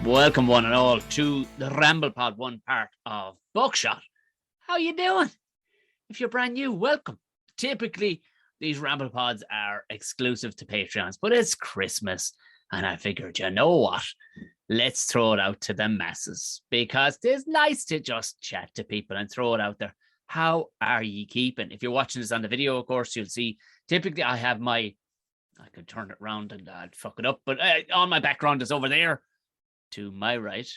Welcome one and all to the Ramble Pod, one part of Buckshot. How you doing? If you're brand new, welcome. Typically, these Ramble Pods are exclusive to Patreons, but it's Christmas, and I figured, you know what? Let's throw it out to the masses, because it's nice to just chat to people and throw it out there. How are ye keeping? If you're watching this on the video, of course, you'll see, typically I have I could turn it around and I'd fuck it up, but all my background is over there. To my right,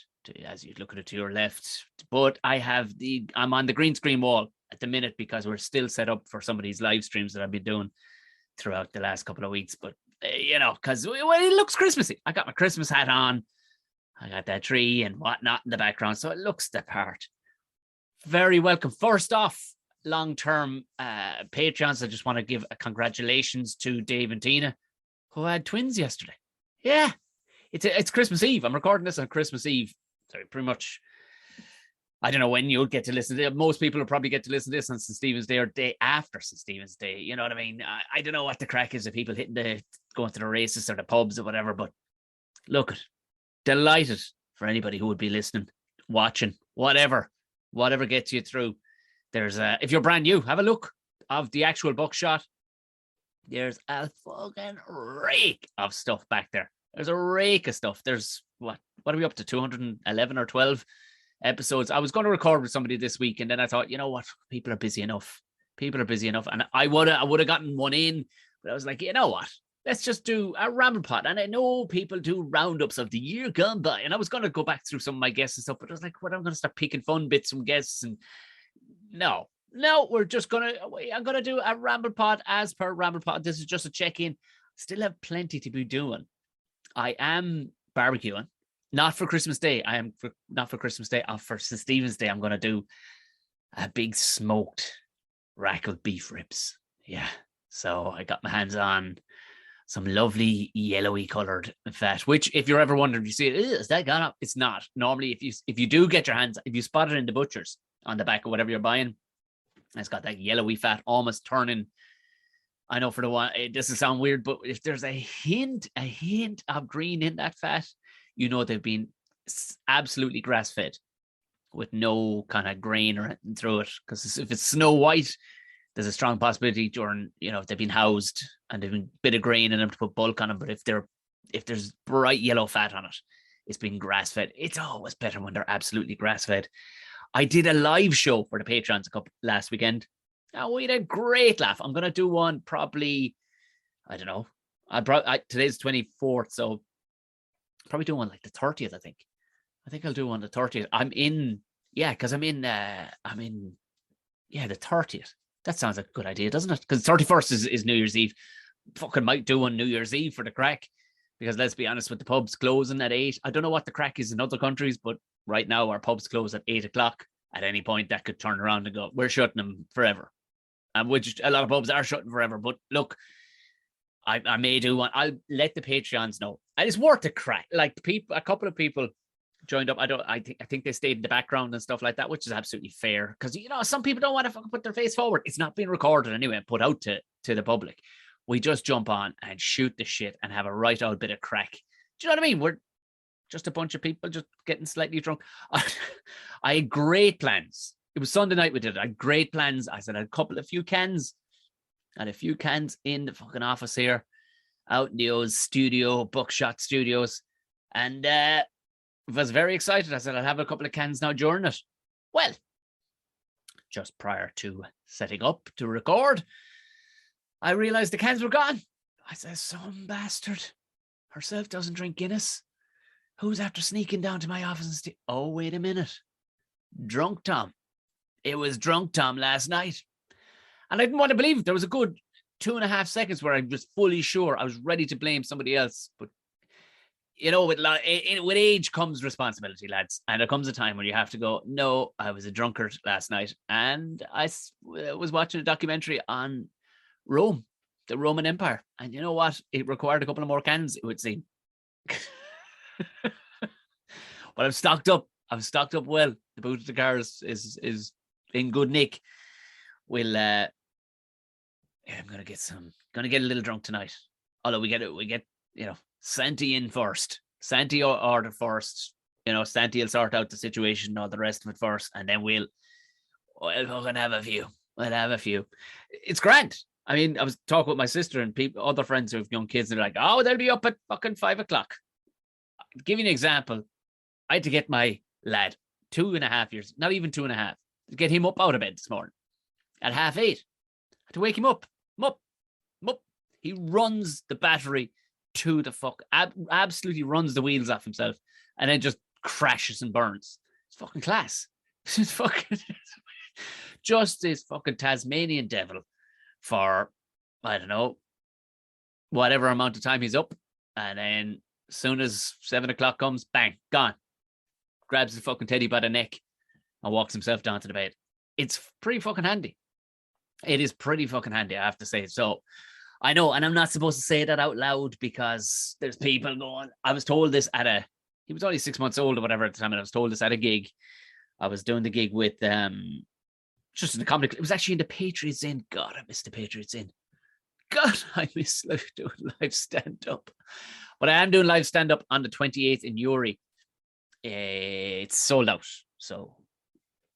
as you look at it to your left, but I'm on the green screen wall at the minute because we're still set up for some of these live streams that I've been doing throughout the last couple of weeks. But because it looks Christmassy. I got my Christmas hat on, I got that tree and whatnot in the background, so it looks the part. Very welcome. First off, long-term Patreons, I just want to give a congratulations to Dave and Tina, who had twins yesterday. Yeah. It's Christmas Eve. I'm recording this on Christmas Eve. So pretty much, I don't know when you'll get to listen to it. Most people will probably get to listen to this on St. Stephen's Day or day after St. Stephen's Day. You know what I mean? I don't know what the crack is of people going to the races or the pubs or whatever, but look, delighted for anybody who would be listening, watching, whatever gets you through. If you're brand new, have a look of the actual Buckshot. There's a fucking rake of stuff back there. There's a rake of stuff. There's what are we up to? 211 or 12 episodes. I was going to record with somebody this week, and then I thought, you know what? People are busy enough. And I would have gotten one in, but I was like, you know what? Let's just do a Ramble Pod. And I know people do roundups of the year gone by, and I was going to go back through some of my guests and stuff, but I was like, what? I'm going to start picking fun bits from guests, and no, I'm going to do a Ramble Pod as per Ramble Pod. This is just a check-in. Still have plenty to be doing. I am barbecuing, not for Christmas Day. Not for Christmas Day. For St. Stephen's Day, I'm going to do a big smoked rackled beef ribs. Yeah. So I got my hands on some lovely yellowy colored fat, which if you're ever wondering, you see it, is that gone up? It's not. Normally, if you do get your hands, if you spot it in the butchers on the back of whatever you're buying, it's got that yellowy fat almost turning. I know for the one, it doesn't sound weird, but if there's a hint of green in that fat, you know they've been absolutely grass-fed with no kind of grain or anything through it. Because if it's snow white, there's a strong possibility during, if they've been housed and they've been a bit of grain in them to put bulk on them. But if there's bright yellow fat on it, it's been grass-fed. It's always better when they're absolutely grass-fed. I did a live show for the Patreons last weekend. Now, we had a great laugh. I'm going to do one probably, I don't know. Today's 24th, so probably do one like the 30th, I think. I think I'll do one the 30th. the 30th. That sounds like a good idea, doesn't it? Because 31st is New Year's Eve. Fucking might do one New Year's Eve for the crack. Because let's be honest, with the pubs closing at 8, I don't know what the crack is in other countries, but right now our pubs close at 8 o'clock. At any point, that could turn around and go, we're shutting them forever. Which a lot of pubs are shutting forever. But look, I may do one. I'll let the Patreons know. And it's worth a crack. Like a couple of people joined up. I think they stayed in the background and stuff like that, which is absolutely fair. Because some people don't want to fucking put their face forward. It's not being recorded anyway and put out to the public. We just jump on and shoot the shit and have a right out bit of crack. Do you know what I mean? We're just a bunch of people just getting slightly drunk. I had great plans. It was Sunday night we did it. I had great plans. I said I had a few cans. I had a few cans in the fucking office here, out in the old studio, Buckshot Studios. And I was very excited. I said I'll have a couple of cans now during it. Well, just prior to setting up to record, I realized the cans were gone. I said, some bastard herself doesn't drink Guinness. Who's after sneaking down to my office and oh, wait a minute. Drunk Tom. It was Drunk Tom last night. And I didn't want to believe it. There was a good 2.5 seconds where I was fully sure. I was ready to blame somebody else. But, with age comes responsibility, lads. And there comes a time when you have to go, no, I was a drunkard last night. And I was watching a documentary on Rome, the Roman Empire. And you know what? It required a couple of more cans, it would seem. But I'm stocked up. Well. The boot of the car is in good nick. I'm gonna get a little drunk tonight. Although we get Santi in first. Santi ordered first. You know, Santi will sort out the situation, all the rest of it first, and then we'll fucking have a few. We'll have a few. It's grand. I mean, I was talking with my sister and people, other friends who have young kids, and they're like, oh, they'll be up at fucking 5 o'clock. I'll give you an example. I had to get my lad, 2.5 years, not even 2.5, to get him up out of bed this morning at 8:30. I had to wake him up. He runs the battery to the fuck, absolutely runs the wheels off himself, and then just crashes and burns. It's fucking class. It's fucking just this fucking Tasmanian devil for, I don't know, whatever amount of time he's up, and then as soon as 7 o'clock comes, bang, gone. Grabs the fucking teddy by the neck and walks himself down to the bed. It's pretty fucking handy. It is pretty fucking handy, I have to say. So I know, and I'm not supposed to say that out loud because there's people going, I was told this he was only 6 months old or whatever at the time, and I was told this at a gig. I was doing the gig with, just in the comedy, it was actually in the Patriots Inn. God, I miss the Patriots Inn. God, I miss doing live stand-up. But I am doing live stand-up on the 28th in Uri. It's sold out, so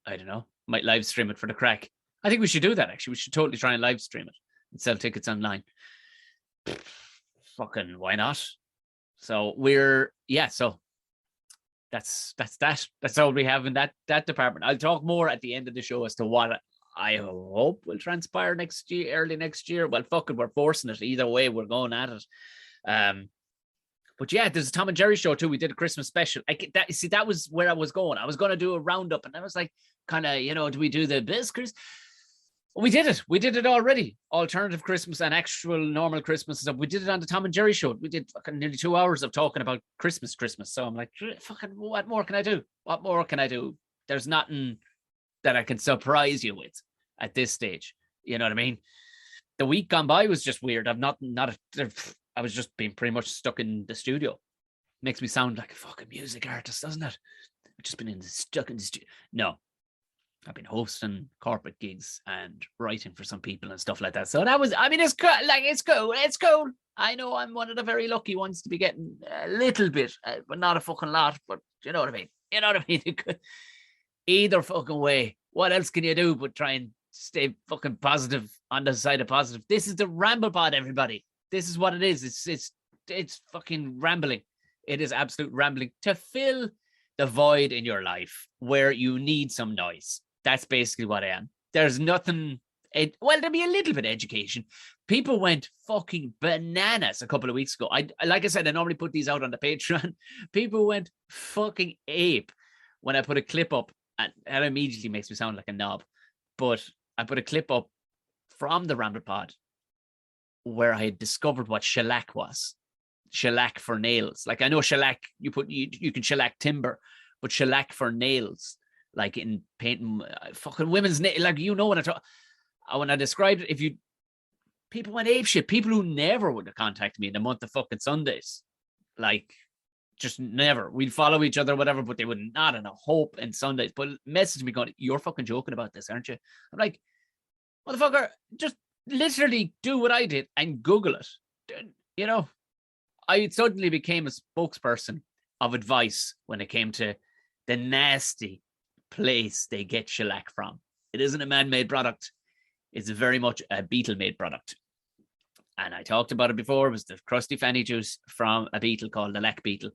I don't know. Might live stream it for the crack. I think we should do that, actually. We should totally try and live stream it and sell tickets online. Fucking why not? So so that's that. That's all we have in that department. I'll talk more at the end of the show as to what I hope will transpire next year, early next year. Well, fucking, we're forcing it. Either way, we're going at it. But yeah, there's a Tom and Jerry show too. We did a Christmas special. That was where I was going. I was going to do a roundup, and I was like, kind of, do we do the Biz? We did it. We did it already. Alternative Christmas and actual normal Christmas stuff. We did it on the Tom and Jerry show. We did fucking nearly 2 hours of talking about Christmas. So I'm like, fucking, what more can I do? What more can I do? There's nothing that I can surprise you with at this stage. You know what I mean? The week gone by was just weird. I was just being pretty much stuck in the studio. Makes me sound like a fucking music artist, doesn't it? I've just been stuck in the studio. No. I've been hosting corporate gigs and writing for some people and stuff like that. So that was, I mean, it's cool. It's cool. I know I'm one of the very lucky ones to be getting a little bit, but not a fucking lot. But you know what I mean? Either fucking way. What else can you do but try and stay fucking positive on the side of positive? This is the Ramble Pod, everybody. This is what it is. It's fucking rambling. It is absolute rambling to fill the void in your life where you need some noise. That's basically what I am. There's nothing. There'll be a little bit of education. People went fucking bananas a couple of weeks ago. Like I said, I normally put these out on the Patreon. People went fucking ape when I put a clip up, and that immediately makes me sound like a knob. But I put a clip up from the Ramble Pod where I had discovered what shellac was. Shellac for nails. Like, I know shellac, you can shellac timber, but shellac for nails, like in painting fucking women's nails, like, you know what I talk. When I described it, people went apeshit. People who never would have contacted me in the month of fucking Sundays, like, just never. We'd follow each other, whatever, but they would not in a hope in Sundays. But message me going, "You're fucking joking about this, aren't you?" I'm like, motherfucker, just literally do what I did and Google it. You know, I suddenly became a spokesperson of advice when it came to the nasty place they get shellac from. It isn't a man-made product. It's very much a beetle-made product. And I talked about it before. It was the crusty fanny juice from a beetle called the lac beetle.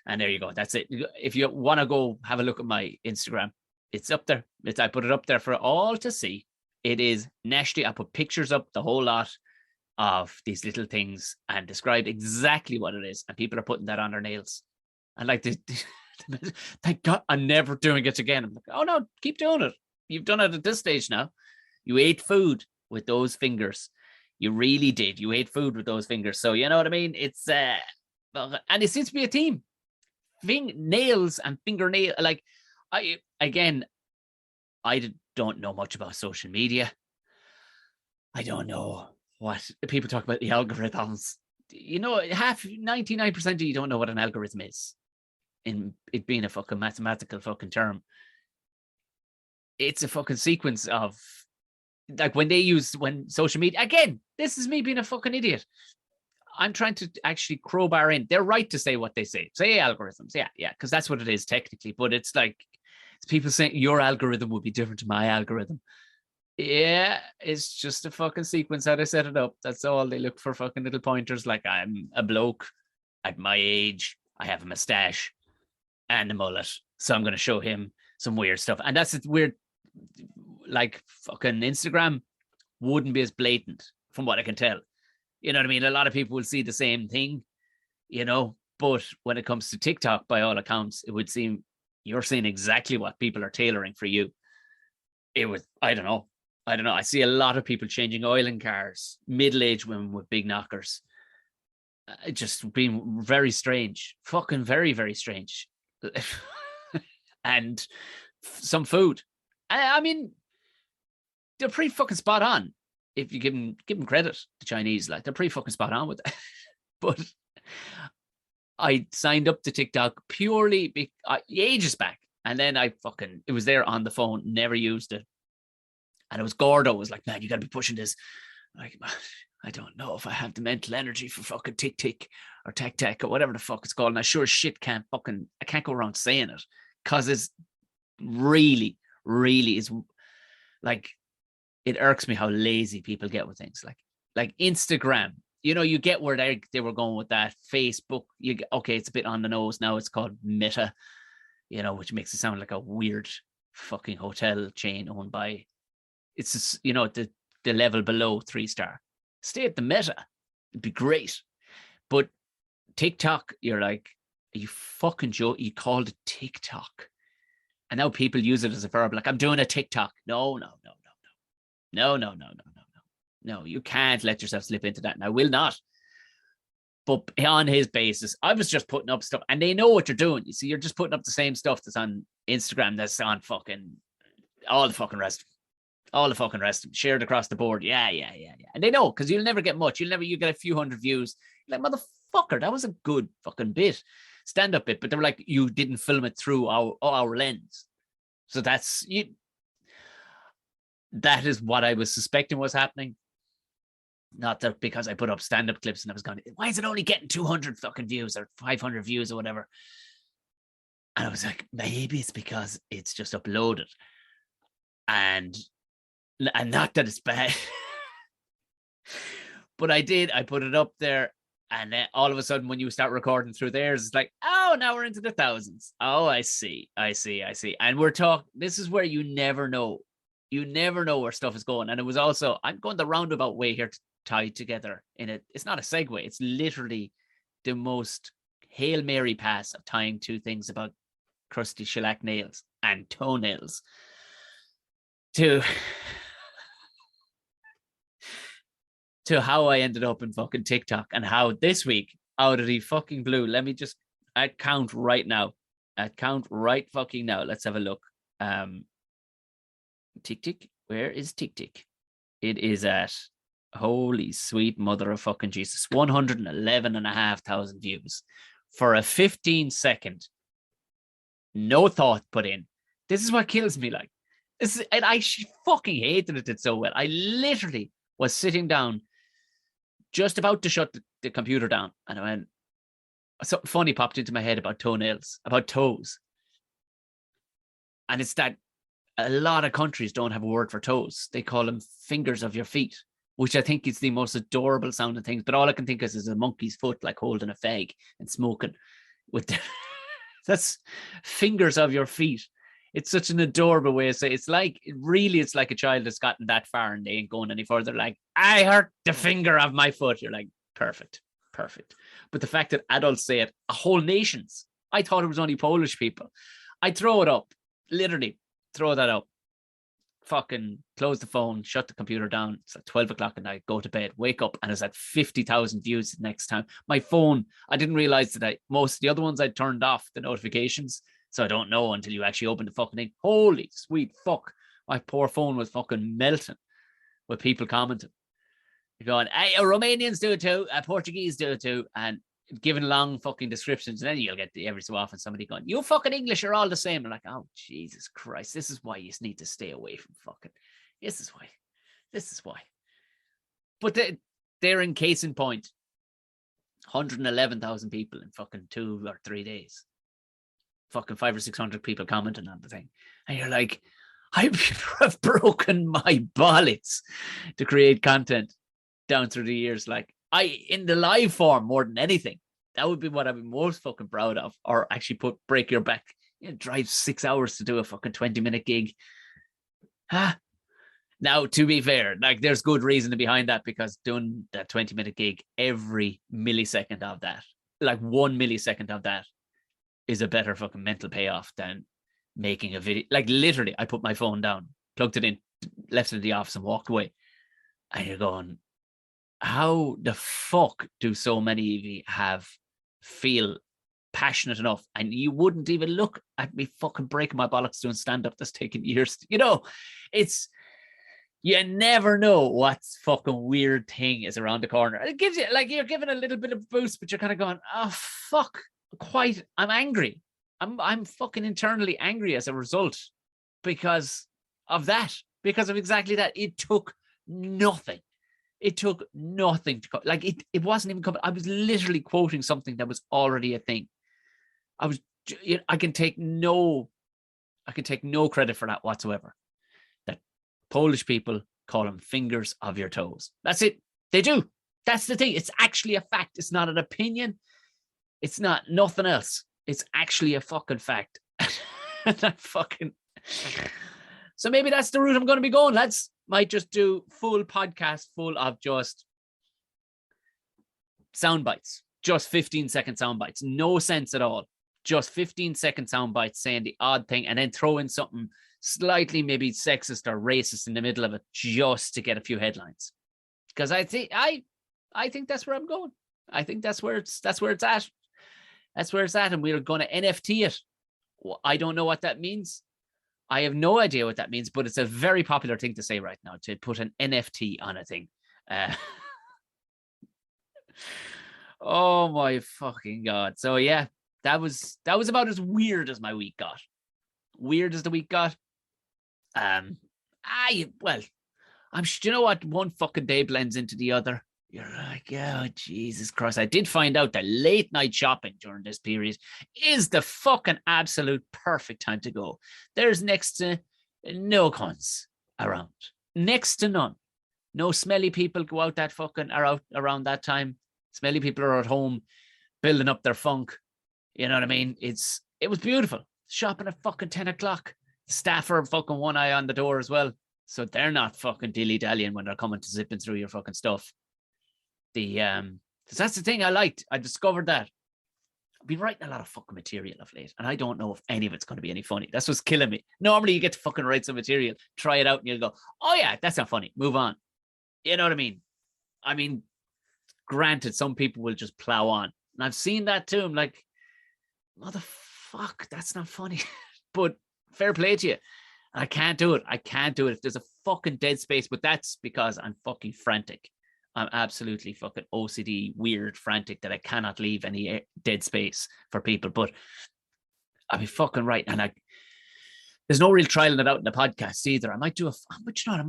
And there you go. That's it. If you want to go have a look at my Instagram, it's up there. I put it up there for all to see. It is nasty. I put pictures up, the whole lot of these little things, and described exactly what it is. And people are putting that on their nails. And like, thank God, I'm never doing it again. I'm like, oh no, keep doing it. You've done it at this stage now. You ate food with those fingers. You really did. You ate food with those fingers. So you know what I mean? It's and it seems to be a team. Nails and fingernail. Like, I don't know much about social media. I don't know what people talk about, the algorithms. You know, 99% of you don't know what an algorithm is. In it being a fucking mathematical fucking term. It's a fucking sequence of, like, when social media, again, this is me being a fucking idiot. I'm trying to actually crowbar in. They're right to say what they say. Say algorithms. Yeah, because that's what it is technically. But it's like it's people saying your algorithm would be different to my algorithm. Yeah, it's just a fucking sequence how they set it up. That's all. They look for fucking little pointers. Like I'm a bloke at my age. I have a mustache and a mullet, so I'm going to show him some weird stuff. And that's weird. Like fucking Instagram wouldn't be as blatant from what I can tell. You know what I mean? A lot of people will see the same thing, but when it comes to TikTok, by all accounts, it would seem you're seeing exactly what people are tailoring for you. It was, I don't know. I see a lot of people changing oil in cars, middle-aged women with big knockers. Just being very strange, fucking very, very strange. And some food. I mean, they're pretty fucking spot on. If you give them credit, the Chinese, like they're pretty fucking spot on with that. But I signed up to TikTok purely ages back, and then it was there on the phone, never used it. And it was Gordo was like, man, you got to be pushing this. Like, I don't know if I have the mental energy for fucking tick or tac or whatever the fuck it's called. And I sure as shit I can't go around saying it because it's really, really is like, it irks me how lazy people get with things like Instagram. You get where they were going with that. Facebook, it's a bit on the nose now. It's called Meta, which makes it sound like a weird fucking hotel chain owned by. It's just, the level below 3-star. Stay at the Meta. It'd be great. But TikTok, you're like, are you fucking joke? You called it TikTok. And now people use it as a verb. Like, I'm doing a TikTok. No. No, you can't let yourself slip into that. And I will not. But on his basis, I was just putting up stuff. And they know what you're doing. You see, you're just putting up the same stuff that's on Instagram, that's on fucking all the fucking rest. All the fucking rest shared across the board. Yeah. And they know, because you'll never get much. You get a few hundred views. You're like, motherfucker, that was a good fucking bit. Stand-up bit. But they were like, you didn't film it through our lens. So that's you. That is what I was suspecting was happening. Not that because I put up stand-up clips and I was going, why is it only getting 200 fucking views or 500 views or whatever? And I was like, maybe it's because it's just uploaded. And not that it's bad. But I put it up there. And then all of a sudden, when you start recording through theirs, it's like, oh, now we're into the thousands. Oh, I see. And we're talking, this is where you never know. You never know where stuff is going. And it was also, I'm going the roundabout way here to tie together in it. It's not a segue. It's literally the most Hail Mary pass of tying two things about crusty shellac nails and toenails to how I ended up in fucking TikTok and how this week, out of the fucking blue, let me just, I'd count right fucking now. Let's have a look. Tick. Where is Tick? It is at, holy sweet mother of fucking Jesus, 111,500 views for a 15-second, no thought put in. This is what kills me. Like, and I fucking hated it so well. I literally was sitting down, just about to shut the computer down, and I went, something funny popped into my head about toenails, about toes. And it's that a lot of countries don't have a word for toes. They call them fingers of your feet, which I think is the most adorable sounding things. But all I can think of is a monkey's foot, like holding a fag and smoking with that's fingers of your feet. It's such an adorable way to say it. It's like a child that's gotten that far and they ain't going any further. Like, I hurt the finger of my foot. You're like, perfect. But the fact that adults say it, whole nations, I thought it was only Polish people. I throw it up, literally throw that up, fucking close the phone, shut the computer down. It's like 12 o'clock at night, go to bed, wake up, and it's at 50,000 views the next time. My phone, I didn't realize that most of the other ones I'd turned off the notifications. So I don't know until you actually open the fucking thing. Holy sweet fuck. My poor phone was fucking melting with people commenting. You're going, hey, Romanians do it too, Portuguese do it too, and giving long fucking descriptions. And then you'll get every so often somebody going, you fucking English are all the same. I'm like, oh, Jesus Christ. This is why you need to stay away from fucking. This is why. But they're in case in point. 111,000 people in fucking 2 or 3 days. Fucking 500 or 600 people commenting on the thing. And you're like, I've broken my bollocks to create content down through the years. Like, in the live form more than anything, that would be what I'd be most fucking proud of. Or actually break your back. Drive 6 hours to do a fucking 20-minute gig. Now, to be fair, like, there's good reason behind that, because doing that 20-minute gig, every millisecond of that, like 1 millisecond of that, is a better fucking mental payoff than making a video. Like, literally, I put my phone down, plugged it in, left it in the office, and walked away. And you're going, how the fuck do so many of you feel passionate enough? And you wouldn't even look at me fucking breaking my bollocks doing stand-up that's taken years. It's, you never know what fucking weird thing is around the corner. It gives you, like, you're giving a little bit of boost, but you're kind of going, oh fuck, I'm angry. I'm fucking internally angry as a result because of exactly that. It took nothing. It took nothing to like it wasn't even coming. I was literally quoting something that was already a thing. I can take no credit for that whatsoever. That Polish people call them fingers of your toes. That's it. They do. That's the thing. It's actually a fact. It's not an opinion. It's not nothing else. It's actually a fucking fact. So maybe that's the route I'm going to be going, lads. Might just do full podcast full of just sound bites, just 15-second sound bites, no sense at all. Just 15-second sound bites saying the odd thing, and then throw in something slightly maybe sexist or racist in the middle of it, just to get a few headlines. Because I think that's where I'm going. I think that's where it's at. That's where it's at, and we're going to NFT it. I don't know what that means. I have no idea what that means, but it's a very popular thing to say right now, to put an NFT on a thing. Oh my fucking God. So yeah, that was about as weird as my week got. Weird as the week got. You know what? One fucking day blends into the other. You're like, oh, Jesus Christ. I did find out that late night shopping during this period is the fucking absolute perfect time to go. There's next to no cunts around. Next to none. No smelly people go out around that time. Smelly people are at home building up their funk. You know what I mean? It was beautiful. Shopping at fucking 10 o'clock. Staff are fucking one eye on the door as well. So they're not fucking dilly-dallying when they're coming to zipping through your fucking stuff. Because that's the thing I liked. I discovered that I've been writing a lot of fucking material of late, and I don't know if any of it's going to be any funny. That's what's killing me. Normally you get to fucking write some material, try it out, and you'll go, oh yeah, that's not funny, move on. You know what I mean? I mean, granted, some people will just plow on, and I've seen that too. I'm like, motherfuck, that's not funny. But fair play to you. I can't do it. If there's a fucking dead space, but that's because I'm fucking frantic. I'm absolutely fucking OCD, weird, frantic, that I cannot leave any dead space for people. But I'll be fucking right. And there's no real trialing it out in the podcast either. I might do I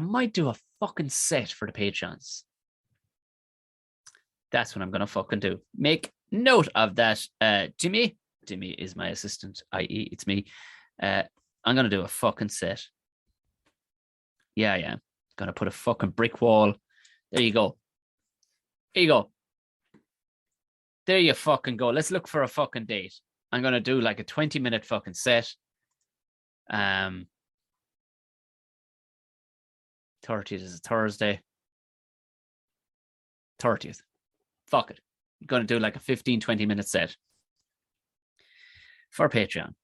might do a fucking set for the Patreons. That's what I'm going to fucking do. Make note of that. Jimmy is my assistant, i.e. it's me. I'm going to do a fucking set. Yeah, I am. Going to put a fucking brick wall. There you go. There you fucking go. Let's look for a fucking date. I'm going to do like a 20-minute fucking set. 30th is a Thursday. 30th. Fuck it. I'm going to do like a 15-20-minute set for Patreon.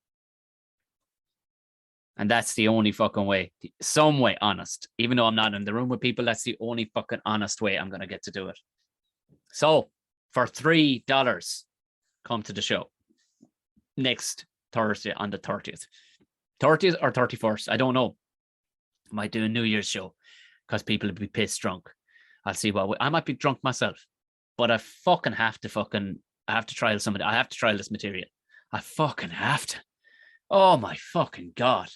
And that's the only fucking way, some way honest. Even though I'm not in the room with people, that's the only fucking honest way I'm going to get to do it. So for $3, come to the show next Thursday on the 30th. 30th or 31st, I don't know. I might do a New Year's show because people will be pissed drunk. I'll see I might be drunk myself, but I have to trial somebody. I have to trial this material. I fucking have to. Oh my fucking God.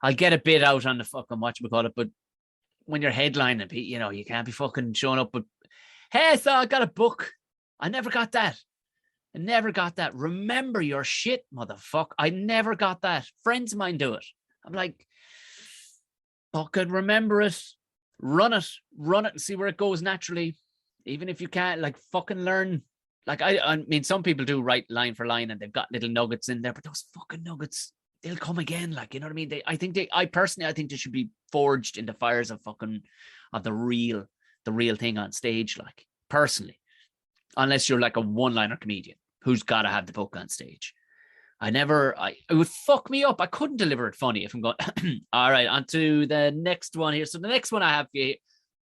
I'll get a bit out on the fucking whatchamacallit, but when you're headlining, you know, you can't be fucking showing up. But hey, so I got a book. I never got that. I never got that. Remember your shit, motherfucker. I never got that. Friends of mine do it. I'm like, fucking remember it. Run it and see where it goes naturally. Even if you can't, like, fucking learn. Like, I mean, some people do write line for line and they've got little nuggets in there, but those fucking nuggets, they'll come again. Like, you know what I mean? I think they should be forged in the fires of the real thing on stage. Like, personally, unless you're like a one-liner comedian who's got to have the book on stage. It would fuck me up. I couldn't deliver it funny if I'm going, all right, on to the next one here. So the next one I have for you,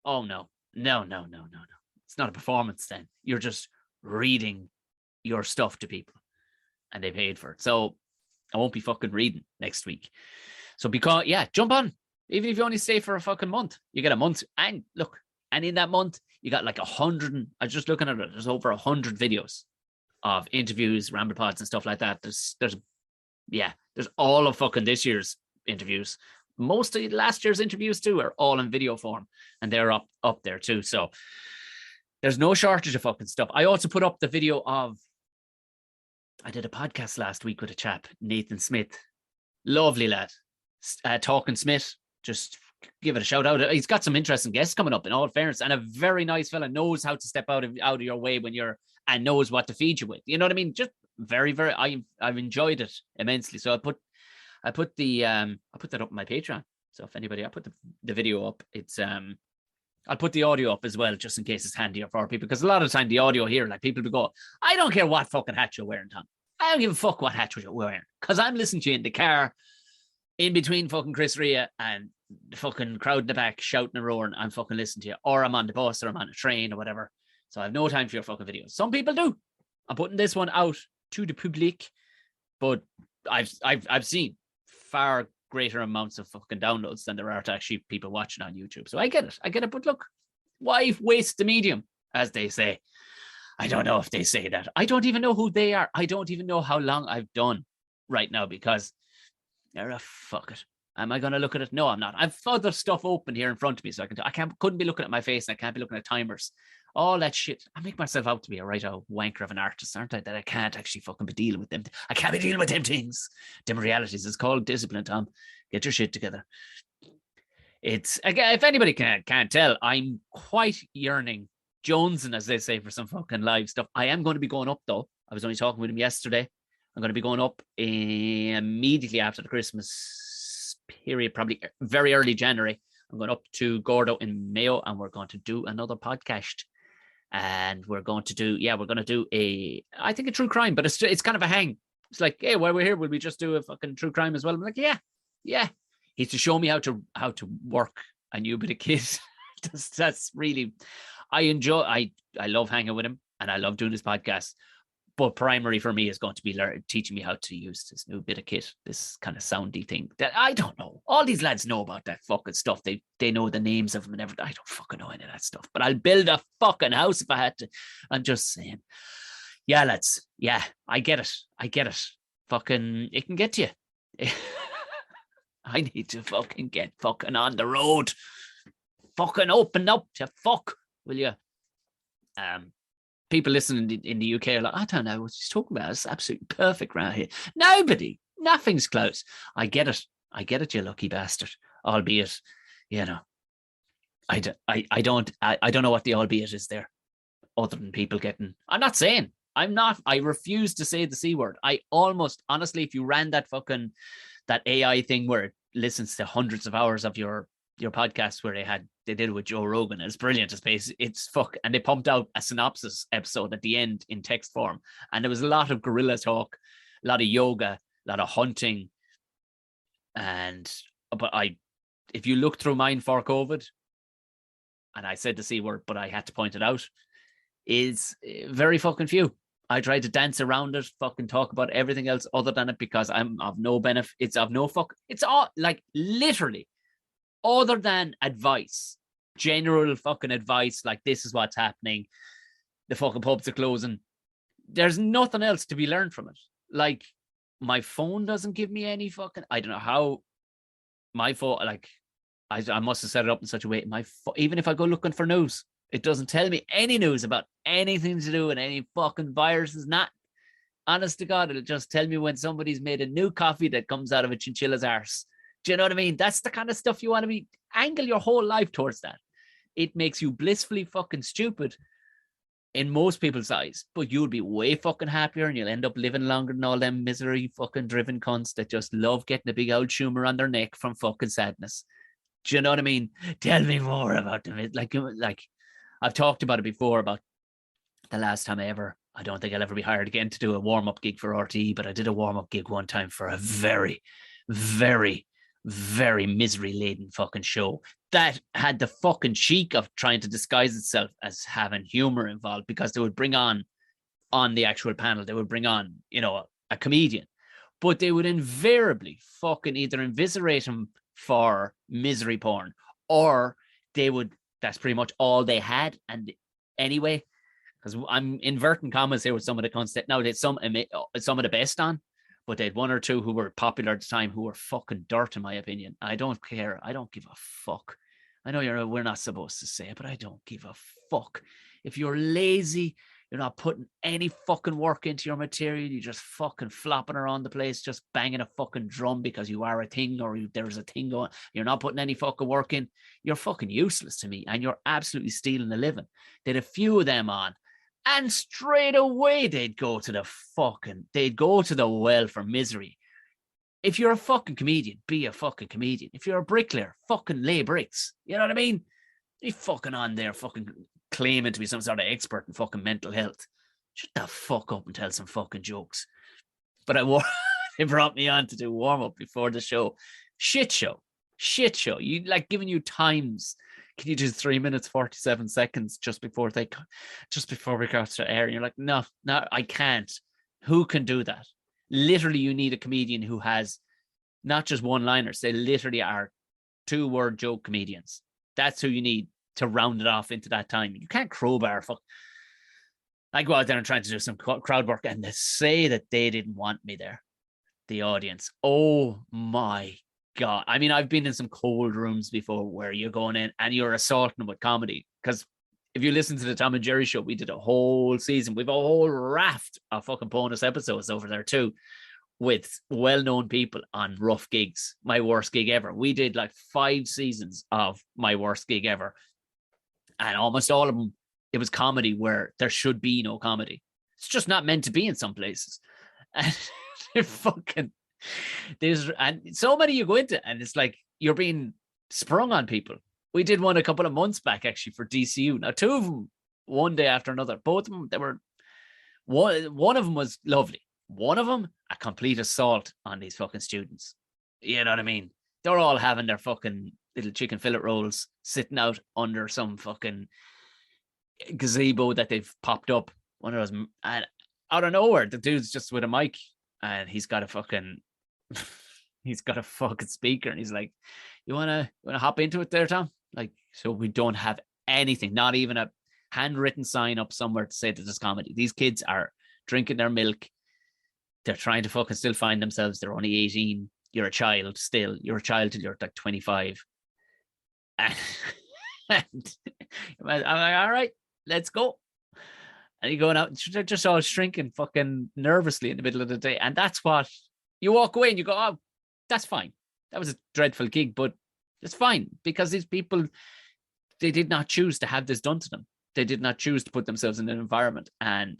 oh no. It's not a performance then. You're just reading your stuff to people and they paid for it. So I won't be fucking reading next week. So jump on. Even if you only stay for a fucking month, you get a month. And look, and in that month, you got like 100, I was just looking at it, there's over 100 videos of interviews, Ramble pods and stuff like that. There's all of fucking this year's interviews. Most of last year's interviews too are all in video form, and they're up there too. So there's no shortage of fucking stuff. I also put up the video of, I did a podcast last week with a chap, Nathan Smith, lovely lad, Talking Smith. Just give it a shout out. He's got some interesting guests coming up, in all fairness, and a very nice fella. Knows how to step out of your way when you're, and knows what to feed you with. You know what I mean? Just very, very. I've enjoyed it immensely. So I put that up on my Patreon. So if anybody, I put the video up. It's I'll put the audio up as well, just in case it's handier for people. Because a lot of the time the audio here, like, people will go, I don't care what fucking hat you're wearing, Tom. I don't give a fuck what hat you're wearing, because I'm listening to you in the car, in between fucking Chris Rea and the fucking crowd in the back shouting and roaring. I'm fucking listening to you, or I'm on the bus, or I'm on a train, or whatever. So I have no time for your fucking videos. Some people do. I'm putting this one out to the public, but I've seen far greater amounts of fucking downloads than there are to actually people watching on YouTube. So I get it. But look, why waste the medium, as they say? I don't know if they say that. I don't even know who they are. I don't even know how long I've done right now, because fuck it. Am I going to look at it? No, I'm not. I've other stuff open here in front of me, so couldn't be looking at my face, and I can't be looking at timers. All that shit. I make myself out to be a right old wanker of an artist, aren't I? That I can't actually fucking be dealing with them. I can't be dealing with them things. Them realities. It's called discipline, Tom. Get your shit together. It's, again, if anybody can't tell, I'm quite yearning, jonesing, as they say, for some fucking live stuff. I am going to be going up, though. I was only talking with him yesterday. I'm going to be going up immediately after the Christmas period, probably very early January. I'm going up to Gordo in Mayo, and we're going to do another podcast. And we're going to do I think a true crime, but it's kind of a hang. It's like, hey, while we're here, will we just do a fucking true crime as well? I'm like, yeah. He's to show me how to work a new bit of kit. That's really, I love hanging with him, and I love doing this podcast. But primary for me is going to be teaching me how to use this new bit of kit, this kind of soundy thing that I don't know. All these lads know about that fucking stuff. They know the names of them and everything. I don't fucking know any of that stuff. But I'll build a fucking house if I had to. I'm just saying. Yeah, lads. Yeah, I get it. Fucking, it can get to you. I need to fucking get fucking on the road. Fucking open up to fuck, will you? People listening in the UK are like, I don't know what he's talking about. It's absolutely perfect around here. Nothing's close. I get it, you lucky bastard. Albeit, you know, I don't know what the albeit is there, other than people getting. I refuse to say the C word. I almost, honestly, if you ran that AI thing where it listens to hundreds of hours of your podcast, where they did it with Joe Rogan. It's brilliant. And they pumped out a synopsis episode at the end in text form. And there was a lot of gorilla talk, a lot of yoga, a lot of hunting. But if you look through mine for COVID, and I said the C word, but I had to point it out, is very fucking few. I tried to dance around it, fucking talk about everything else other than it, because I'm of no benefit. It's all, like, literally, other than advice, general fucking advice, like, this is what's happening, the fucking pubs are closing. There's nothing else to be learned from it. Like, my phone doesn't give me any fucking, I don't know how my phone, like, I must have set it up in such a way, even if I go looking for news, It doesn't tell me any news about anything to do with any fucking viruses. Not honest to God, it'll just tell me when somebody's made a new coffee that comes out of a chinchilla's arse. Do you know what I mean? That's the kind of stuff you want to be angle your whole life towards that. It makes you blissfully fucking stupid in most people's eyes, but you'll be way fucking happier and you'll end up living longer than all them misery fucking driven cunts that just love getting a big old tumor on their neck from fucking sadness. Do you know what I mean? Tell me more about them. Like I've talked about it before about the last time I don't think I'll ever be hired again to do a warm-up gig for RTE, but I did a warm-up gig one time for a very, very, very misery-laden fucking show that had the fucking cheek of trying to disguise itself as having humor involved, because they would bring on the actual panel, they would bring on, a comedian, but they would invariably fucking either inviscerate him for misery porn, or that's pretty much all they had. And anyway, because I'm inverting commas here with some of the concept. Now, they some of the best on, but they had one or two who were popular at the time who were fucking dirt, in my opinion. I don't care. I don't give a fuck. I know we're not supposed to say it, but I don't give a fuck. If you're lazy, you're not putting any fucking work into your material, you're just fucking flopping around the place, just banging a fucking drum because you are a thing or there's a thing going, you're not putting any fucking work in, you're fucking useless to me, and you're absolutely stealing a living. They had a few of them on, and straight away they'd go to the well for misery. If you're a fucking comedian, be a fucking comedian. If you're a bricklayer, fucking lay bricks. You know what I mean? You fucking on there fucking claiming to be some sort of expert in fucking mental health. Shut the fuck up and tell some fucking jokes. But they brought me on to do warm-up before the show. Shit show. You like giving you times. Can you do 3 minutes, 47 seconds just before we got to air? And you're like, no, I can't. Who can do that? Literally, you need a comedian who has not just one-liners. They literally are 2-word joke comedians. That's who you need to round it off into that time. You can't crowbar. I go out there and try to do some crowd work, and they say that they didn't want me there. The audience. Oh my God. I mean, I've been in some cold rooms before where you're going in and you're assaulting them with comedy. Because if you listen to the Tom and Jerry show, we did a whole season. We've a whole raft of fucking bonus episodes over there too, with well-known people on rough gigs. My worst gig ever. We did like 5 seasons of my worst gig ever. And almost all of them, it was comedy where there should be no comedy. It's just not meant to be in some places. And and so many you go into, and it's like you're being sprung on people. We did one a couple of months back, actually, for DCU. Now, 2 of them, one day after another. Both of them, one of them was lovely. One of them, a complete assault on these fucking students. You know what I mean? They're all having their fucking little chicken fillet rolls sitting out under some fucking gazebo that they've popped up. One of those, and out of nowhere, the dude's just with a mic, and he's got a fucking speaker, and he's like, you wanna hop into it there, Tom? Like, so we don't have anything, not even a handwritten sign up somewhere to say that there's comedy. These kids are drinking their milk. They're trying to fucking still find themselves. They're only 18. You're a child still. You're a child till you're like 25. And I'm like, all right, let's go. And you're going out, they're just all shrinking fucking nervously in the middle of the day. And that's what you walk away and you go, oh, that's fine. That was a dreadful gig, but it's fine, because these people, they did not choose to have this done to them. They did not choose to put themselves in an environment. And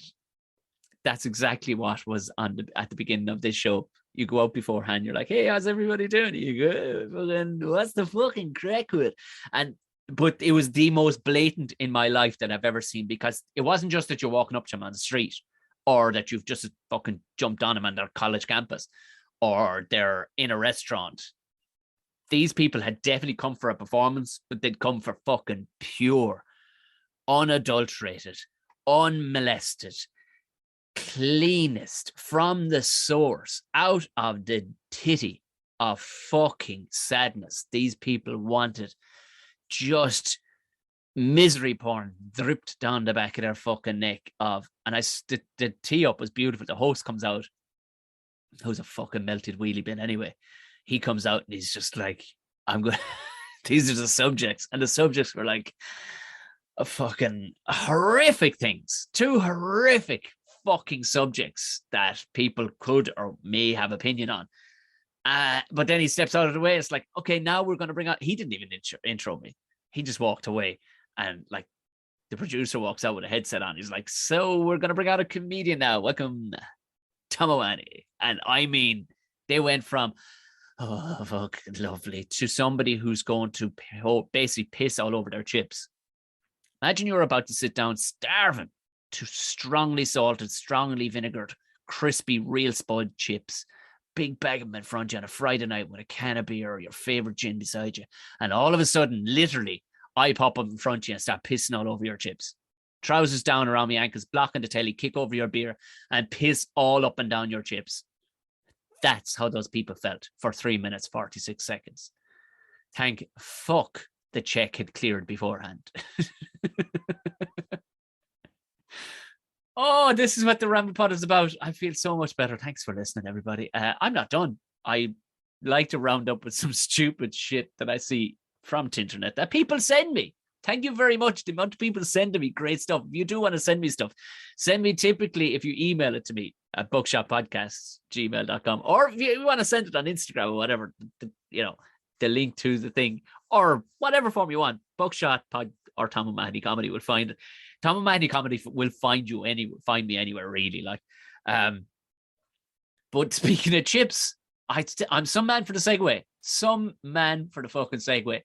that's exactly what was at the beginning of this show. You go out beforehand, you're like, hey, how's everybody doing? You go, what's the fucking crack with it? But it was the most blatant in my life that I've ever seen, because it wasn't just that you're walking up to them on the street, or that you've just fucking jumped on them on their college campus, or they're in a restaurant. These people had definitely come for a performance, but they'd come for fucking pure, unadulterated, unmolested, cleanest from the source, out of the titty of fucking sadness. These people wanted just misery porn dripped down the back of their fucking neck and the tee up was beautiful. The host comes out, who's a fucking melted wheelie bin anyway. He comes out and he's just like, I'm going these are the subjects. And the subjects were like, fucking horrific things, two horrific fucking subjects that people could or may have opinion on. But then he steps out of the way. It's like, okay, now we're going to bring out. He didn't even intro me. He just walked away, and like the producer walks out with a headset on. He's like, "So we're going to bring out a comedian now. Welcome, Tamawani." And I mean, they went from "oh, fucking lovely" to somebody who's going to basically piss all over their chips. Imagine you're about to sit down starving to strongly salted, strongly vinegared, crispy, real spud chips. Big bag of them in front of you on a Friday night with a can of beer or your favorite gin beside you. And all of a sudden, literally, I pop up in front of you and start pissing all over your chips. Trousers down around my ankles, blocking the telly, kick over your beer and piss all up and down your chips. That's how those people felt for 3 minutes, 46 seconds. Thank fuck the check had cleared beforehand. Oh, this is what the Ramble Pod is about. I feel so much better. Thanks for listening, everybody. I'm not done. I like to round up with some stupid shit that I see from the internet that people send me. Thank you very much. The amount of people sending me great stuff. If you do want to send me stuff, send me typically if you email it to me at bookshotpodcasts@gmail.com, or if you want to send it on Instagram or whatever, the link to the thing, or whatever form you want. Bookshot Pod or Tom O'Mahony Comedy will find it. Tom O'Mahony Comedy will find me anywhere, really. Like, but speaking of chips, I'm some man for the segue. Some man for the fucking segue.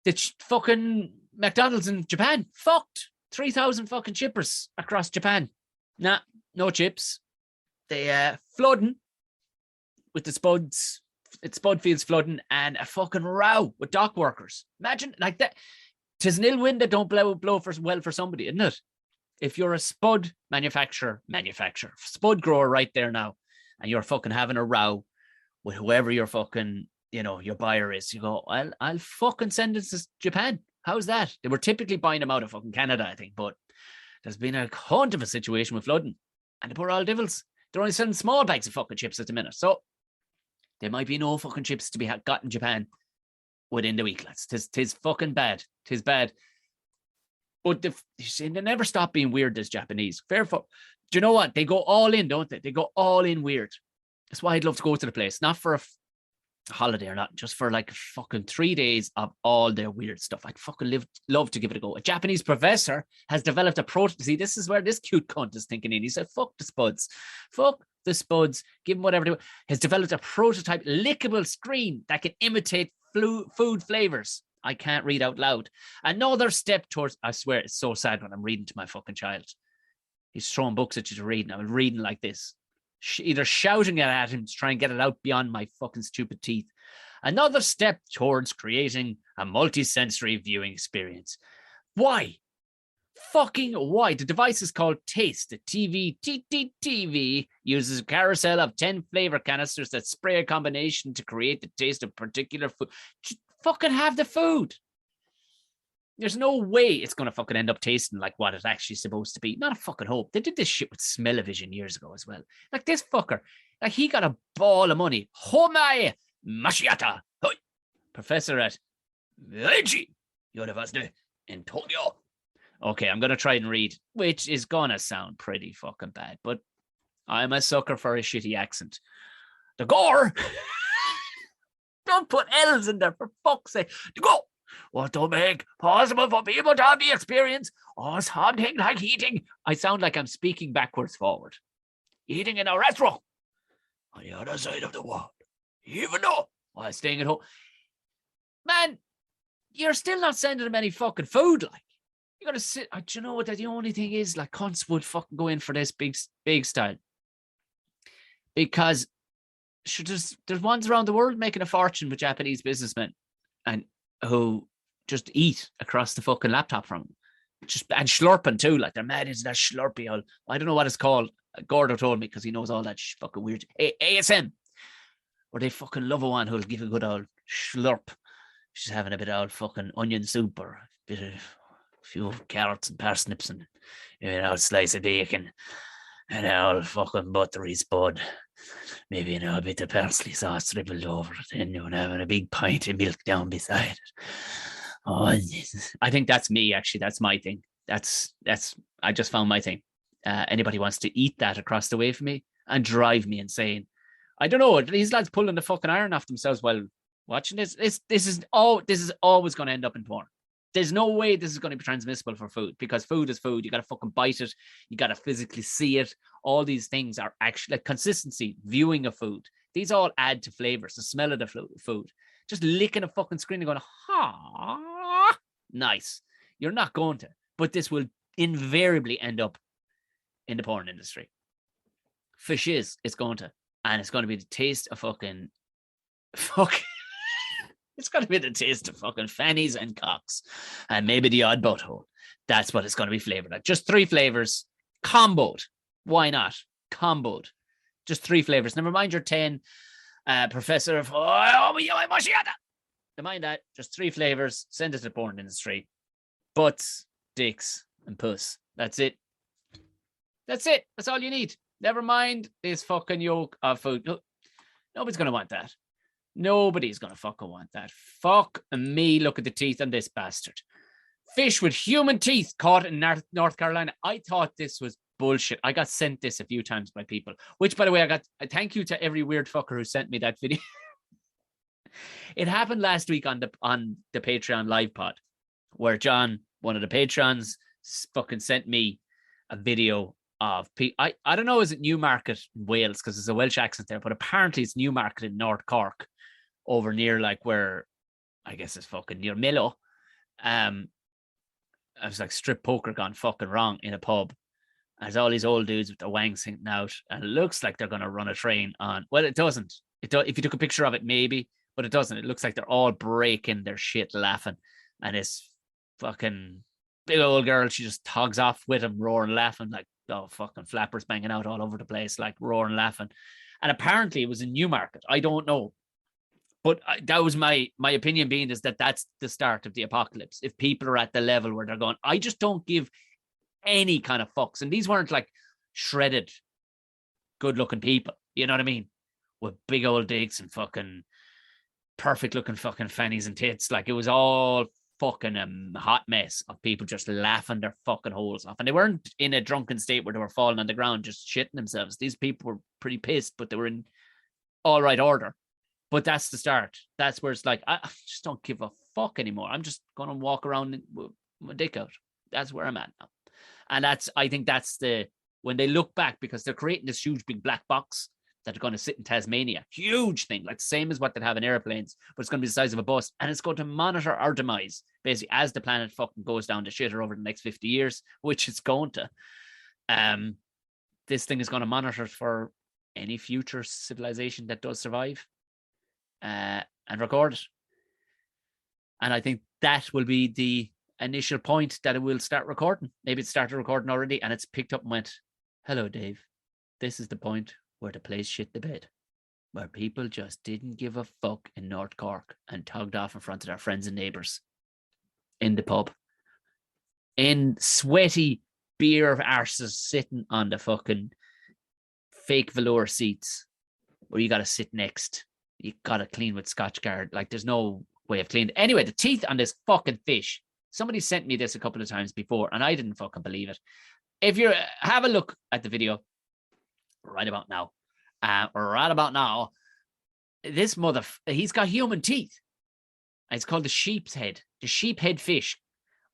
The fucking McDonald's in Japan fucked 3,000 fucking chippers across Japan. Nah, no chips. They flooding with the spuds. It's spud fields flooding and a fucking row with dock workers. Imagine like that. 'Tis an ill wind that don't blow for somebody, isn't it? If you're a spud manufacturer, spud grower right there now, and you're fucking having a row with whoever your fucking, your buyer is, you go, I'll fucking send it to Japan. How's that? They were typically buying them out of fucking Canada, I think, but there's been a hunt of a situation with flooding, and the poor old devils, they're only selling small bags of fucking chips at the minute, so there might be no fucking chips to be got in Japan within the week, lads. Tis fucking bad. Tis bad. But they never stop being weird, this Japanese. Fair fuck. Do you know what? They go all in, don't they? They go all in weird. That's why I'd love to go to the place. Not for a holiday or not, just for like fucking 3 days of all their weird stuff. I'd fucking love to give it a go. A Japanese professor has developed a prototype. See, this is where this cute cunt is thinking in. He said, fuck the spuds. Fuck the spuds. Give them whatever they want. Has developed a prototype lickable screen that can imitate food flavors. I can't read out loud. Another step towards, I swear it's so sad when I'm reading to my fucking child. He's throwing books at you to read, and I'm reading like this. Either shouting at him to try and get it out beyond my fucking stupid teeth. Another step towards creating a multi-sensory viewing experience. Why? Fucking why? The device is called Taste. The TV uses a carousel of 10 flavor canisters that spray a combination to create the taste of particular food. Just fucking have the food. There's no way it's going to fucking end up tasting like what it's actually supposed to be. Not a fucking hope. They did this shit with Smell-O-Vision years ago as well. Like this fucker, like he got a ball of money. Homai Mashiata. Professor at Meiji University in Tokyo. Okay, I'm going to try and read, which is going to sound pretty fucking bad, but I'm a sucker for a shitty accent. The gore. Don't put L's in there, for fuck's sake. The gore was to make possible for people to have the experience or something like eating. I sound like I'm speaking backwards forward. Eating in a restaurant on the other side of the world, even though while staying at home. Man, you're still not sending them any fucking food, like. You gotta sit. Do you know what? The only thing is, like, cunts would fucking go in for this big style, because there's ones around the world making a fortune with Japanese businessmen, and who just eat across the fucking laptop from them, and slurping too. Like they're mad into that slurpy. I don't know what it's called. Gordo told me because he knows all that fucking weird ASM, where they fucking love a one who'll give a good old slurp. She's having a bit of old fucking onion soup or a bit of. Few carrots and parsnips and a slice of bacon and a fucking buttery spud, maybe a bit of parsley sauce dribbled over it, and having a big pint of milk down beside it. Oh, I think that's me, actually. That's my thing. I just found my thing. Anybody wants to eat that across the way from me and drive me insane. I don't know. These lads pulling the fucking iron off themselves while watching this. This is always going to end up in porn. There's no way this is going to be transmissible for food, because food is food. You got to fucking bite it. You got to physically see it. All these things are actually like consistency, viewing of food. These all add to flavors, the smell of the food. Just licking a fucking screen and going, ha, nice. You're not going to, but this will invariably end up in the porn industry. Fish it's going to, and it's going to be the taste of fucking it's going to be the taste of fucking fannies and cocks, and maybe the odd butthole. That's what it's going to be flavored like. Just 3 flavors, comboed. Why not? Comboed. Just 3 flavors. Never mind your 10 professor of never mind that. Just 3 flavors. Send it to the porn industry. Butts, dicks, and puss. That's it. That's it. That's all you need. Never mind this fucking yoke of food. No, nobody's going to want that. Nobody's going to fucking want that. Fuck me. Look at the teeth on this bastard. Fish with human teeth caught in North Carolina. I thought this was bullshit. I got sent this a few times by people, which, by the way, I thank you to every weird fucker who sent me that video. It happened last week on the Patreon live pod, where John, one of the patrons, fucking sent me a video of I don't know, is it Newmarket in Wales, because there's a Welsh accent there, but apparently it's Newmarket in North Cork, over near like where I guess it's fucking near Millo. I was like strip poker gone fucking wrong in a pub. There's all these old dudes with their wangs hanging out, and it looks like they're gonna run a train on. Well, it doesn't. If you took a picture of it, maybe, but it doesn't. It looks like they're all breaking their shit laughing, and this fucking big old girl, she just togs off with him, roaring, laughing like, oh, fucking flappers banging out all over the place, like roaring, laughing. And apparently it was in Newmarket. I don't know. But that was my opinion being, is that that's the start of the apocalypse. If people are at the level where they're going, I just don't give any kind of fucks. And these weren't like shredded, good looking people. You know what I mean? With big old dicks and fucking perfect looking fucking fannies and tits. Like, it was all fucking hot mess of people just laughing their fucking holes off. And they weren't in a drunken state where they were falling on the ground just shitting themselves. These people were pretty pissed, but they were in all right order. But that's the start. That's where it's like, I just don't give a fuck anymore. I'm just going to walk around with my dick out. That's where I'm at now. And I think that's when they look back, because they're creating this huge big black box that are going to sit in Tasmania. Huge thing, like same as what they'd have in airplanes, but it's going to be the size of a bus, and it's going to monitor our demise, basically, as the planet fucking goes down the shitter over the next 50 years, which it's going to. This thing is going to monitor for any future civilization that does survive, and record it. And I think that will be the initial point that it will start recording. Maybe it started recording already, and it's picked up and went, hello, Dave. This is the point where the place shit the bed, where people just didn't give a fuck in North Cork and tugged off in front of their friends and neighbours in the pub, in sweaty beer arses, sitting on the fucking fake velour seats where you got to sit next. You got to clean with Scotch Guard. Like, there's no way of cleaning. Anyway, the teeth on this fucking fish. Somebody sent me this a couple of times before, and I didn't fucking believe it. If you have a look at the video right about now, this he's got human teeth. It's called the sheep's head, the sheephead fish,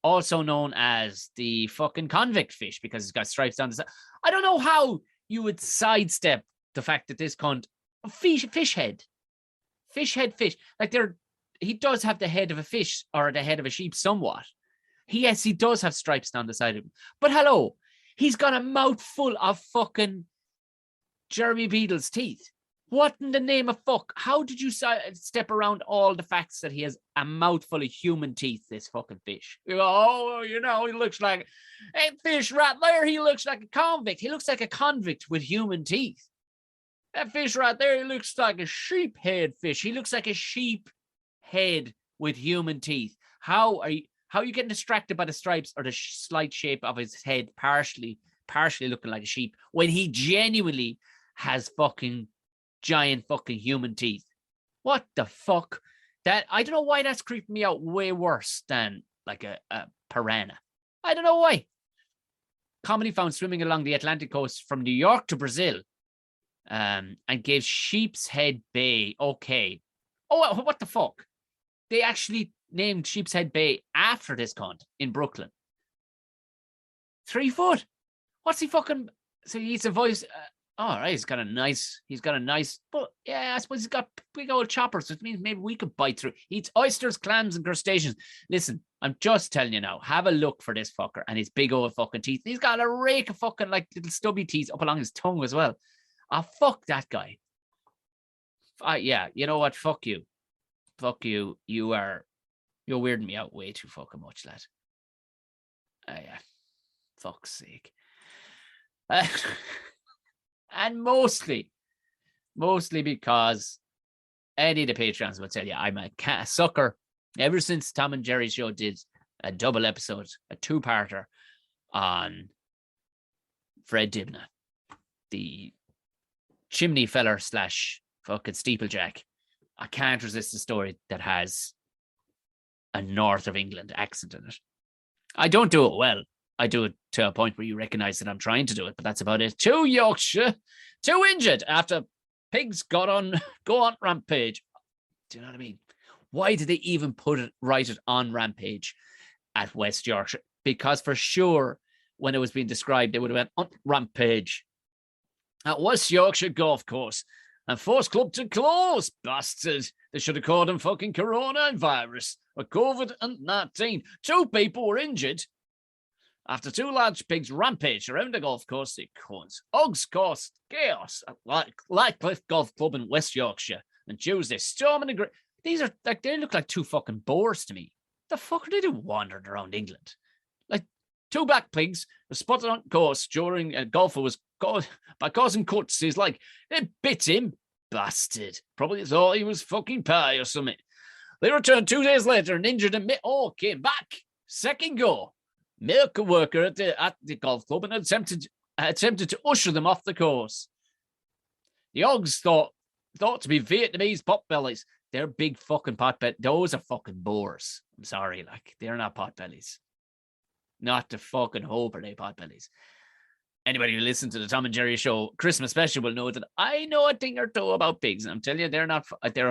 also known as the fucking convict fish, because it's got stripes down the side. I don't know how you would sidestep the fact that this cunt, fish head fish, like he does have the head of a fish, or the head of a sheep somewhat. Yes, he does have stripes down the side of him. But hello, he's got a mouthful of fucking Jeremy Beadle's teeth. What in the name of fuck? How did you step around all the facts that he has a mouthful of human teeth, this fucking fish? You go, oh, he looks like a fish right there. He looks like a convict. He looks like a convict with human teeth. That fish right there, he looks like a sheep head fish. He looks like a sheep head with human teeth. How are you getting distracted by the stripes or the slight shape of his head, partially looking like a sheep, when he genuinely has fucking giant fucking human teeth? What the fuck? That I don't know why that's creeping me out way worse than like a piranha. I don't know why. Comedy found swimming along the Atlantic coast from New York to Brazil, and gave Sheep's Head Bay. Okay. Oh, what the fuck? They actually named Sheep's Head Bay after this cunt in Brooklyn. 3 foot. What's he fucking? So he eats a voice. All right, he's got a nice, but yeah, I suppose he's got big old choppers, which means maybe we could bite through. He eats oysters, clams, and crustaceans. Listen, I'm just telling you now, have a look for this fucker and his big old fucking teeth. He's got a rake of fucking like little stubby teeth up along his tongue as well. Oh, fuck that guy. Yeah, you know what? Fuck you. Fuck you. You're weirding me out way too fucking much, lad. Yeah. Fuck's sake. And mostly because any of the Patreons will tell you I'm a sucker. Ever since Tom and Jerry show did a double episode, a 2-parter on Fred Dibnah, the chimney feller / fucking steeplejack, I can't resist a story that has a north of England accent in it. I don't do it well. I do it to a point where you recognize that I'm trying to do it, but that's about it. 2 Yorkshire, 2 injured after pigs go on rampage. Do you know what I mean? Why did they even write it on rampage at West Yorkshire? Because for sure, when it was being described, they would have went on rampage at West Yorkshire Golf Course and forced club to close. Bastard. They should have called him fucking coronavirus or COVID-19. 2 people were injured after 2 large pigs rampaged around the golf course. They cunts. Uggs caused chaos at Lightcliff Golf Club in West Yorkshire on Tuesday. Storming the These are like, they look like 2 fucking boars to me. The fuck are they doing wandering around England? Like 2 black pigs were spotted on course during a golfer was caught by causing cuts. He's like, they bit him. Bastard. Probably thought he was fucking pie or something. They returned 2 days later and injured him. Came back. Second go. Milk a worker at the golf club and attempted to usher them off the course. The Uggs thought to be Vietnamese potbellies. They're big fucking potbellies. Those are fucking boars. I'm sorry, like, they're not potbellies. Not the fucking hope are they potbellies. Anybody who listens to the Tom and Jerry show Christmas special will know that I know a thing or two about pigs. And I'm telling you, they're a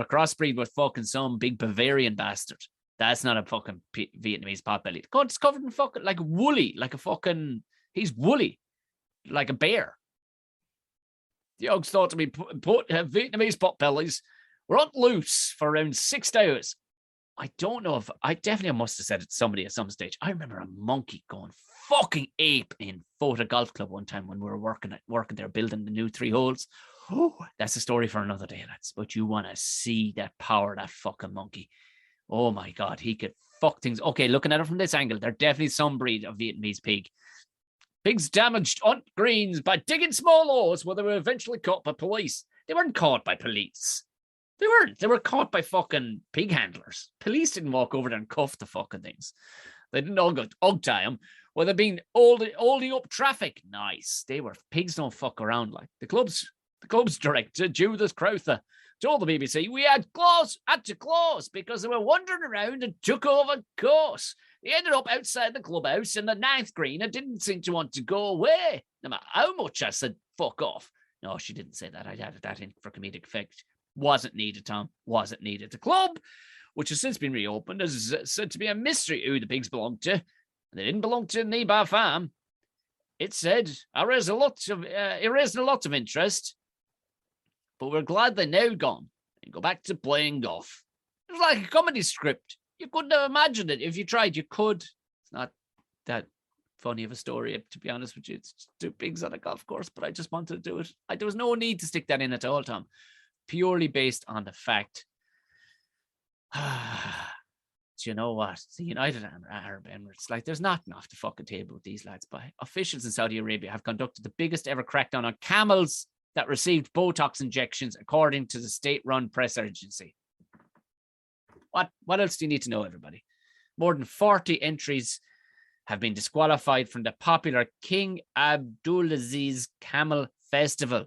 crossbreed with fucking some big Bavarian bastard. That's not a fucking Vietnamese potbelly. God, it's covered in fucking like woolly, like a fucking, he's woolly, like a bear. The Uggs thought to be Vietnamese potbellies were on loose for around 6 hours. I don't know if, I definitely must have said it to somebody at some stage. I remember a monkey going fucking ape in Fota Golf Club one time when we were working there, building the new 3 holes. Oh, that's a story for another day, lads. But you want to see that power, that fucking monkey. Oh my God, he could fuck things. Okay, looking at it from this angle, they're definitely some breed of Vietnamese pig. Pigs damaged on greens by digging small holes where they were eventually caught by police. They weren't caught by police. They weren't. They were caught by fucking pig handlers. Police didn't walk over there and cuff the fucking things. They didn't all go tie them. Well, they've been holding up traffic. Nice. They were. Pigs don't fuck around. Like the club's director, Judith Crowther, told the BBC, we had to close because they were wandering around and took over course. They ended up outside the clubhouse in the 9th green and didn't seem to want to go away. No matter how much I said, fuck off. No, she didn't say that. I added that in for comedic effect. Wasn't needed, Tom. Wasn't needed. The club, which has since been reopened, is said to be a mystery who the pigs belonged to. They didn't belong to Nebar Farm. It said, it raised a lot of interest. But we're glad they're now gone and go back to playing golf. It was like a comedy script. You couldn't have imagined it. If you tried, you could. It's not that funny of a story, to be honest with you. It's just 2 pigs on a golf course, but I just wanted to do it. There was no need to stick that in at all, Tom. Purely based on the fact, do you know what? The United Arab Emirates, like, there's nothing off the fucking table with these lads. But officials in Saudi Arabia have conducted the biggest ever crackdown on camels that received Botox injections, according to the state-run press agency. What else do you need to know, everybody? More than 40 entries have been disqualified from the popular King Abdulaziz Camel Festival,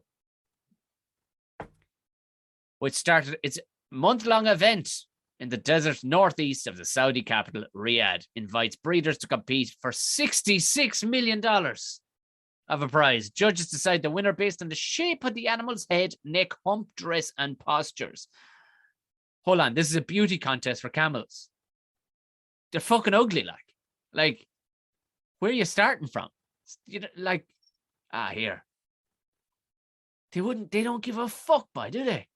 which started its month-long event in the desert northeast of the Saudi capital, Riyadh, invites breeders to compete for $66 million of a prize. Judges decide the winner based on the shape of the animal's head, neck, hump, dress, and postures. Hold on, this is a beauty contest for camels. They're fucking ugly, like, where are you starting from? You know, like, here. They don't give a fuck by, do they?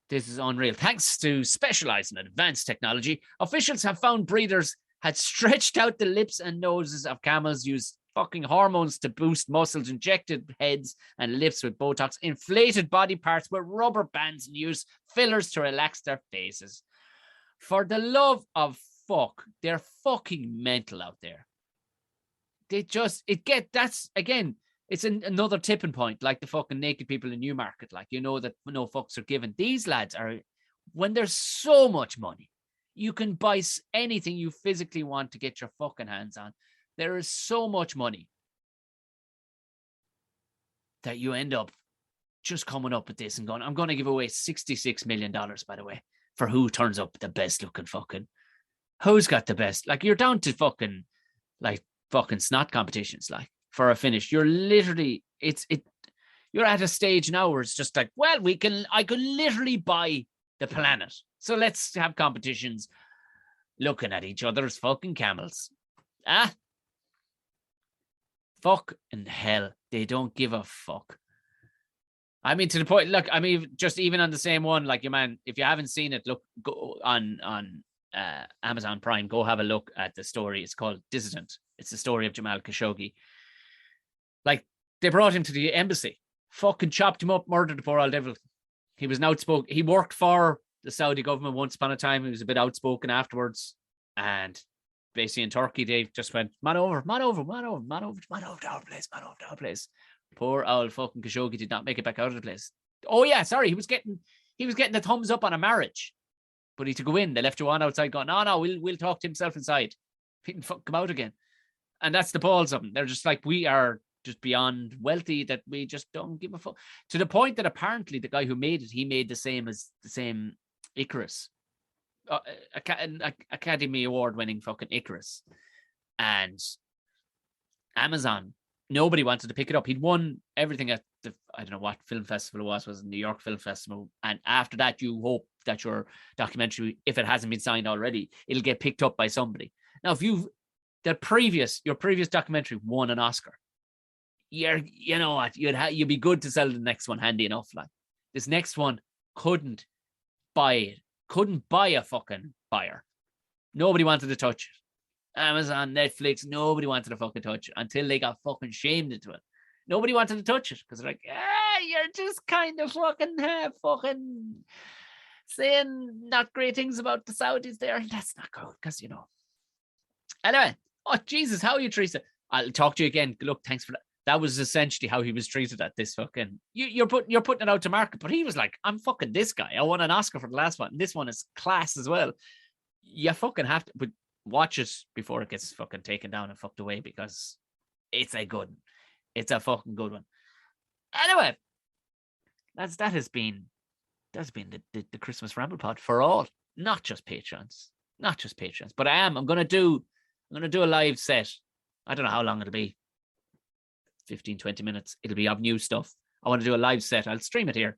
This is unreal. Thanks to specialized in advanced technology, officials have found breeders had stretched out the lips and noses of camels, used fucking hormones to boost muscles, injected heads and lips with Botox, inflated body parts with rubber bands, and used fillers to relax their faces. For the love of fuck, they're fucking mental out there. That's again, it's another tipping point, like the fucking naked people in Newmarket. Like, you know that no fucks are given. These lads are, when there's so much money, you can buy anything you physically want to get your fucking hands on. There is so much money that you end up just coming up with this and going, I'm going to give away $66 million, by the way, for who turns up the best looking fucking. Who's got the best? Like, you're down to fucking, like, fucking snot competitions, like, for a finish. You're literally, you're at a stage now where it's just like, well, I could literally buy the planet. So let's have competitions looking at each other's fucking camels. Fuck in hell. They don't give a fuck. I mean, to the point, look, I mean, just even on the same one, like, your man, if you haven't seen it, look, go on Amazon Prime, go have a look at the story. It's called Dissident. It's the story of Jamal Khashoggi. Like, they brought him to the embassy, fucking chopped him up, murdered the poor old devil. He was an outspoken, he worked for the Saudi government once upon a time. He was a bit outspoken afterwards. And basically in Turkey, they just went, man over to our place. Poor old fucking Khashoggi did not make it back out of the place. Oh yeah, sorry, he was getting the thumbs up on a marriage. But he to go in, they left you on outside going, no, we'll talk to himself inside. He can fucking come out again. And that's the balls of them. They're just like, we are just beyond wealthy that we just don't give a fuck. To the point that apparently the guy who made it, he made the same Icarus. Academy Award winning fucking Icarus. And Amazon, nobody wanted to pick it up. He'd won everything at the, I don't know what film festival it was New York Film Festival. And after that, you hope that your documentary, if it hasn't been signed already, it'll get picked up by somebody. Now, if your previous documentary won an Oscar, you know what, you'd be good to sell the next one handy enough. Like, this next one couldn't buy a fucking buyer. Nobody wanted to touch it. Amazon, Netflix, nobody wanted to fucking touch it until they got fucking shamed into it. Nobody wanted to touch it because they're like, you're just kind of fucking saying not great things about the Saudis there. And that's not good because, you know. Anyway, oh, Jesus, how are you, Teresa? I'll talk to you again. Look, thanks for that. That was essentially how he was treated at this fucking. You're putting it out to market, but he was like, I'm fucking this guy. I won an Oscar for the last one. And this one is class as well. You fucking have to, but watch it before it gets fucking taken down and fucked away because it's a fucking good one. Anyway, that's been the Christmas Ramble pod for all, not just Patreons. But I'm gonna do a live set. I don't know how long it'll be. 15, 20 minutes. It'll be of new stuff. I want to do a live set. I'll stream it here,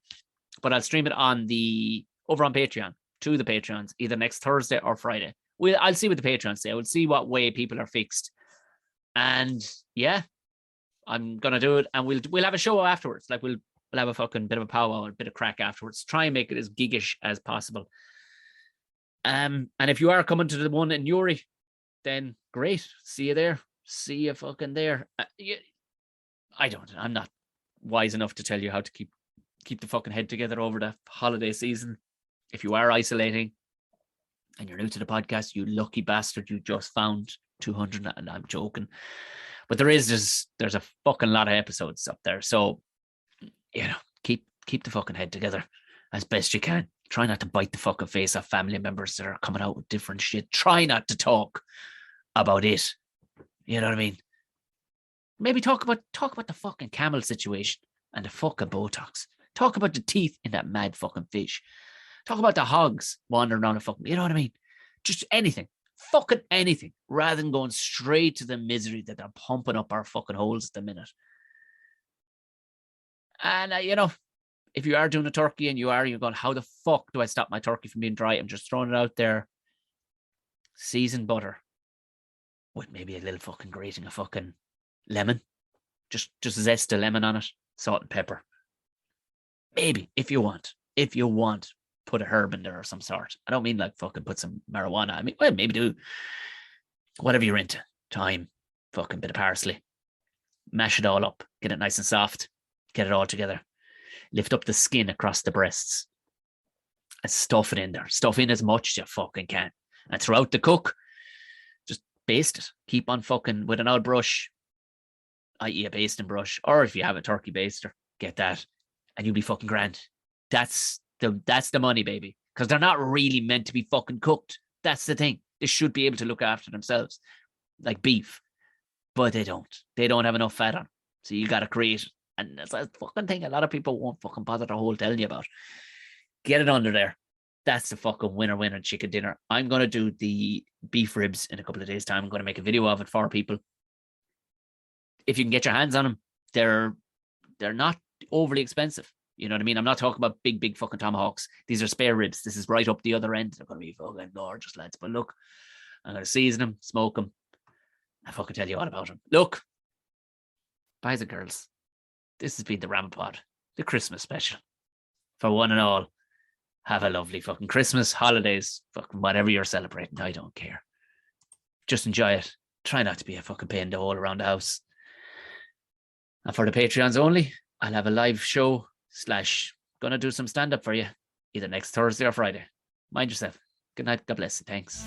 but I'll stream it over on Patreon to the Patreons either next Thursday or Friday. I'll see what the Patreons say. I will see what way people are fixed. And yeah, I'm going to do it. And we'll have a show afterwards. Like we'll have a fucking bit of a powwow, a bit of crack afterwards. Try and make it as giggish as possible. And if you are coming to the one in Newry, then great. See you there. See you fucking there. I'm not wise enough to tell you how to keep the fucking head together over the holiday season. If you are isolating and you're new to the podcast, you lucky bastard, you just found 200, and I'm joking. But there's a fucking lot of episodes up there. So, you know, keep the fucking head together as best you can. Try not to bite the fucking face off family members that are coming out with different shit. Try not to talk about it. You know what I mean? Maybe talk about the fucking camel situation and the fucking Botox. Talk about the teeth in that mad fucking fish. Talk about the hogs wandering around a fucking, you know what I mean? Just anything. Fucking anything. Rather than going straight to the misery that they're pumping up our fucking holes at the minute. And, if you are doing a turkey and you're going, how the fuck do I stop my turkey from being dry? I'm just throwing it out there. Seasoned butter with maybe a little fucking grating of fucking lemon. Just a zest of lemon on it. Salt and pepper. Maybe, if you want, put a herb in there of some sort. I don't mean like fucking put some marijuana. I mean, well, maybe do whatever you're into. Thyme, fucking bit of parsley. Mash it all up. Get it nice and soft. Get it all together. Lift up the skin across the breasts. And stuff it in there. Stuff in as much as you fucking can. And throughout the cook, just baste it. Keep on fucking with an old brush, i.e. a basting brush. Or if you have a turkey baster, get that. And you'll be fucking grand. That's the money, baby. Because they're not really meant to be fucking cooked. That's the thing. They should be able to look after themselves. Like beef. But they don't. They don't have enough fat on. So you got to create it. And that's a fucking thing a lot of people won't fucking bother the whole telling you about. Get it under there. That's the fucking winner chicken dinner. I'm going to do the beef ribs in a couple of days' time. I'm going to make a video of it for people. If you can get your hands on them, they're not overly expensive. You know what I mean? I'm not talking about big fucking tomahawks. These are spare ribs. This is right up the other end. They're going to be fucking gorgeous, lads. But look, I'm going to season them, smoke them. I fucking tell you all about them. Look, boys and girls, this has been the Ramble Pod, the Christmas special. For one and all, have a lovely fucking Christmas, holidays, fucking whatever you're celebrating. I don't care. Just enjoy it. Try not to be a fucking pain in the hole around the house. And for the Patreons only, I'll have a live show / gonna do some stand-up for you either next Thursday or Friday. Mind yourself. Good night. God bless you. Thanks.